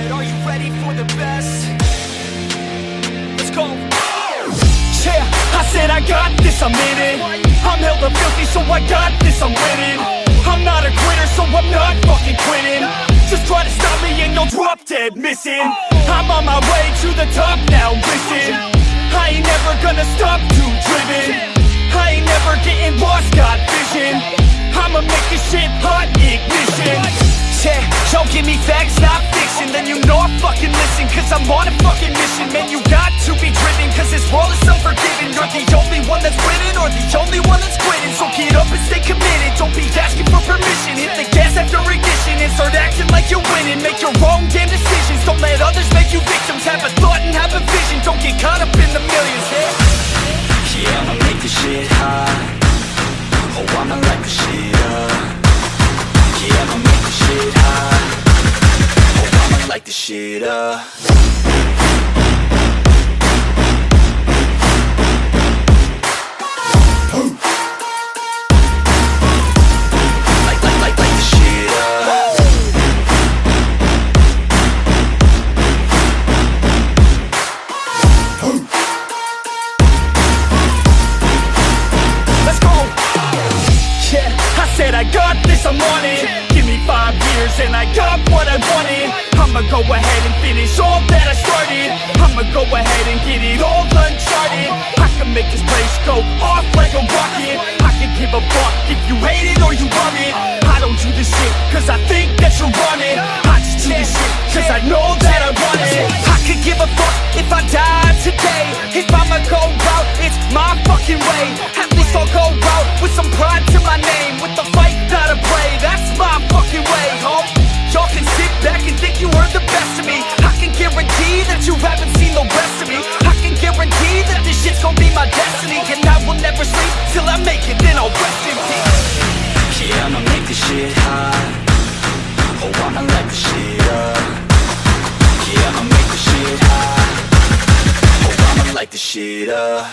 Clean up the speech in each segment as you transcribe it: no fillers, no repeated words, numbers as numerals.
But are you ready for the best? Let's go. Yeah, I said I got this, I'm in it. I'm hella filthy, so I got this, I'm winning. I'm not a quitter, so I'm not fucking quitting. Just try to stop me and you'll drop dead missing. I'm on my way to the top now, listen. I ain't never gonna stop, too driven. I ain't never getting lost, got vision. I'ma make this shit hot, ignition. Yeah, yo, give me facts, not fiction. Then you know I fucking listen, cause I'm on a fucking mission. Man, you got to be driven, cause this world is unforgiving. You're the only one that's winning, or the only one that's quitting. So get up and stay committed, don't be asking for permission. Hit the gas after ignition and start acting like you're winning. Make your own damn decisions, don't let others make you victims. Have a thought and have a vision, don't get caught up in the millions. Yeah, I'ma make this shit hot. Oh, I'ma light the shit up. Yeah, I'ma make this shit hot. Oh, I'ma light the shit up. Light the shit up. Let's go. Yeah, I said I got this, I'm on it. Give me 5 years and I got what I wanted. I'ma go ahead and finish all that I started. I'ma go ahead and get it all uncharted. I can make this place go off like a rocket. I can give a fuck if you hate it or you love it. I don't do this shit cause I think that you're on it. I just do this shit cause I know that I want it. I could give a fuck if I die today. If I'ma go out, it's my fucking way. At least I'll go out with some pride to my name. With the fight, not a play, that's my fucking way, ho. Y'all can sit back and think you are the best of me. I can guarantee that you haven't seen the rest of me. I can guarantee that this shit's gonna be my destiny. And I will never sleep till I make it, then I'll rest in peace. Yeah, I'ma make this shit hot. Oh, I'ma light the shit up. Yeah, I'ma make this shit hot. Oh, I'ma light the shit up.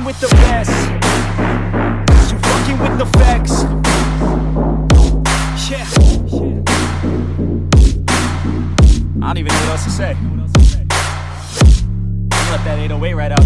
With the best, you fucking with the facts. Yeah, I don't even know what else to say. Let that 808 right out.